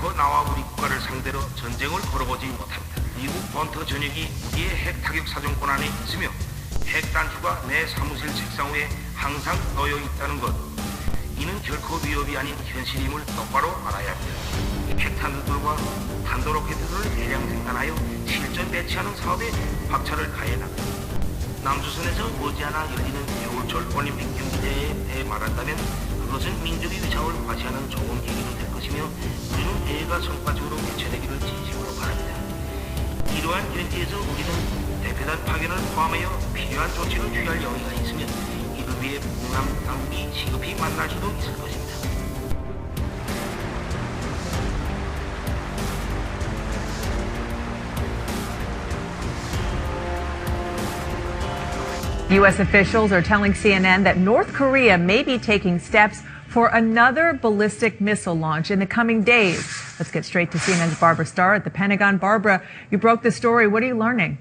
결코 나와 우리 국가를 상대로 전쟁을 걸어보지 못합니다. 미국 본토 전역이 우리의 핵 타격 사정권 안에 있으며 핵 단추가 내 사무실 책상 위에 항상 놓여 있다는 것. 이는 결코 위협이 아닌 현실임을 똑바로 알아야 합니다. 핵탄두들과 탄도로켓들을 대량 생산하여 실전 배치하는 사업에 박차를 가해 나갑니다. 남조선에서 머지않아 열리는 겨울철 올림픽 경기대회에 대해 말한다면 그것은 민족의 위상을 과시하는 좋은 계기가 될 것이며 우리는 대회가 성과적으로 개최되기를 진심으로 바랍니다. 이러한 현지에서 우리는 대표단 파견을 포함하여 필요한 조치를 취할 여유가 있으며 이를 위해 북남 당국이 시급히 만날 수도 있을 것입니다. U.S. officials are telling CNN that North Korea may be taking steps for another ballistic missile launch in the coming days. Let's get straight to CNN's Barbara Starr at the Pentagon. Barbara, you broke the story. What are you learning?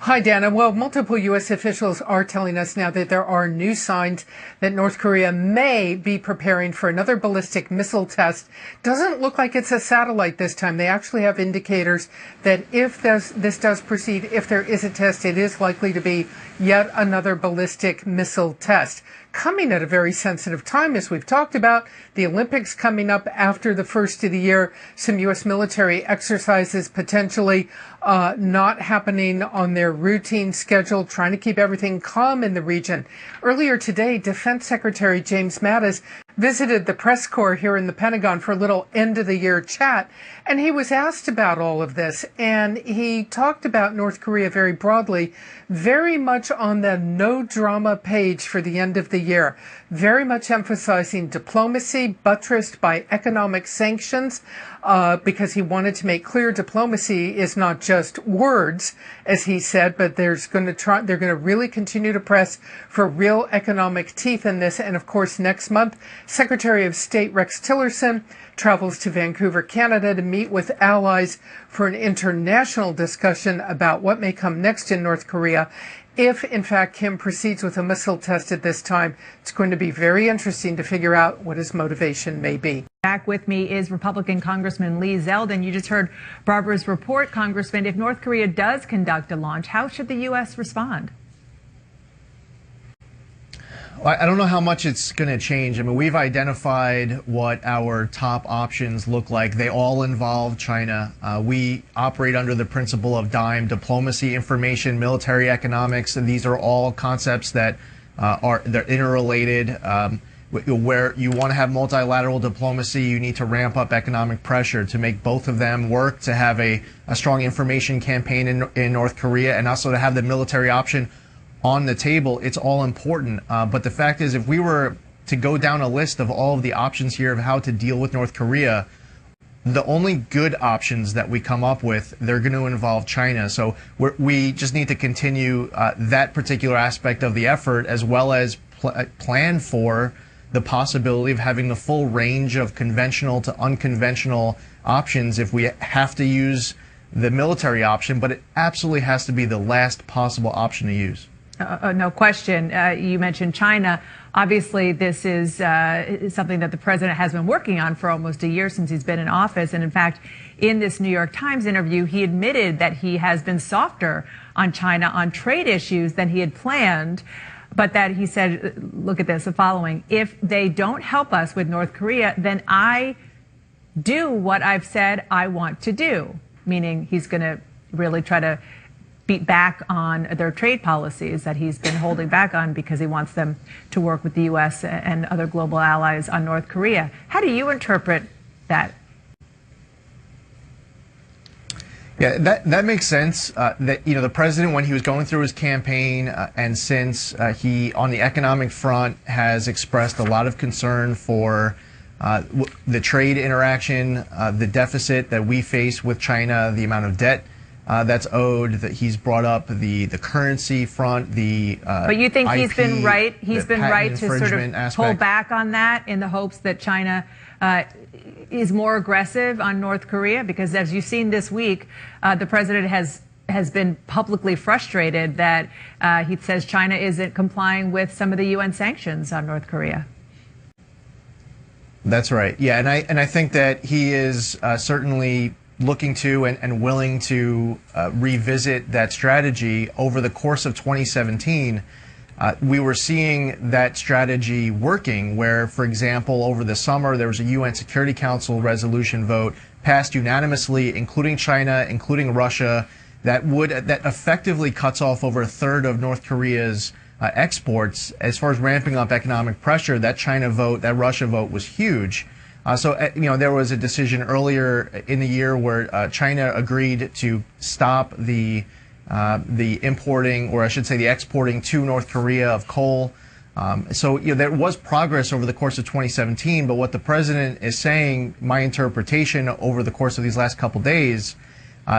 Hi, Dana. Well, multiple U.S. officials are telling us now that there are new signs that North Korea may be preparing for another ballistic missile test. Doesn't look like it's a satellite this time. They actually have indicators that if this does proceed, if there is a test, it is likely to be yet another ballistic missile test. Coming at a very sensitive time, as we've talked about, the Olympics coming up after the first of the year, some U.S. military exercises potentially not happening on their routine schedule, trying to keep everything calm in the region. Earlier today, Defense Secretary James Mattis visited the press corps here in the Pentagon for a little end-of-the-year chat, and he was asked about all of this, and he talked about North Korea very broadly, very much on the no-drama page for the end of the year, very much emphasizing diplomacy buttressed by economic sanctions, because he wanted to make clear diplomacy is not just words, as he said, but they're going to really continue to press for real economic teeth in this. And of course, next month, Secretary of State Rex Tillerson travels to Vancouver, Canada to meet with allies for an international discussion about what may come next in North Korea. If, in fact, Kim proceeds with a missile test at this time, it's going to be very interesting to figure out what his motivation may be. Back with me is Republican Congressman Lee Zeldin. You just heard Barbara's report, Congressman. If North Korea does conduct a launch, how should the U.S. respond? I don't know how much it's going to change. I mean, we've identified what our top options look like. They all involve China. We operate under the principle of DIME, diplomacy, information, military economics, and these are all concepts that they're interrelated. Where you want to have multilateral diplomacy, you need to ramp up economic pressure to make both of them work, to have a strong information campaign in North Korea, and also to have the military option on the table. It's all important. But the fact is, if we were to go down a list of all of the options here of how to deal with North Korea, the only good options that we come up with, they're going to involve China. So we just need to continue that particular aspect of the effort, as well as plan for the possibility of having the full range of conventional to unconventional options if we have to use the military option, but it absolutely has to be the last possible option to use. No question. You mentioned China. Obviously, this is something that the president has been working on for almost a year since he's been in office. And in fact, in this New York Times interview, he admitted that he has been softer on China on trade issues than he had planned. But that he said, look at this, the following: if they don't help us with North Korea, then I do what I've said I want to do. Meaning he's going to really try to beat back on their trade policies that he's been holding back on because he wants them to work with the U.S. and other global allies on North Korea. How do you interpret that? Yeah, that makes sense. That, you know, the president, when he was going through his campaign, and since he, on the economic front, has expressed a lot of concern for the trade interaction, the deficit that we face with China, the amount of debt that's owed, that he's brought up the currency front, the but you think he's IP, been right? He's been right to sort of aspect. pull back on that in the hopes that China is more aggressive on North Korea? Because as you've seen this week, the president has been publicly frustrated that he says China isn't complying with some of the UN sanctions on North Korea. That's right. Yeah, and I think that he is certainly looking to and willing to revisit that strategy over the course of 2017. We were seeing that strategy working where, for example, over the summer, there was a UN Security Council resolution vote passed unanimously, including China, including Russia, that effectively cuts off over a third of North Korea's exports. As far as ramping up economic pressure, that China vote, that Russia vote was huge. There was a decision earlier in the year where China agreed to stop the importing, or I should say the exporting to North Korea of coal. There was progress over the course of 2017, but what the president is saying, my interpretation over the course of these last couple days,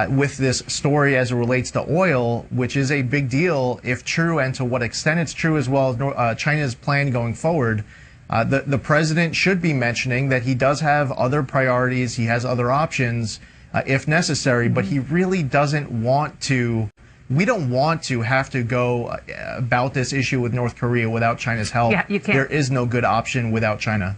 with this story as it relates to oil, which is a big deal if true, and to what extent it's true, as well as China's plan going forward, the president should be mentioning that he does have other priorities, he has other options if necessary, but he really doesn't want to. We don't want to have to go about this issue with North Korea without China's help. Yeah, you can't. There is no good option without China.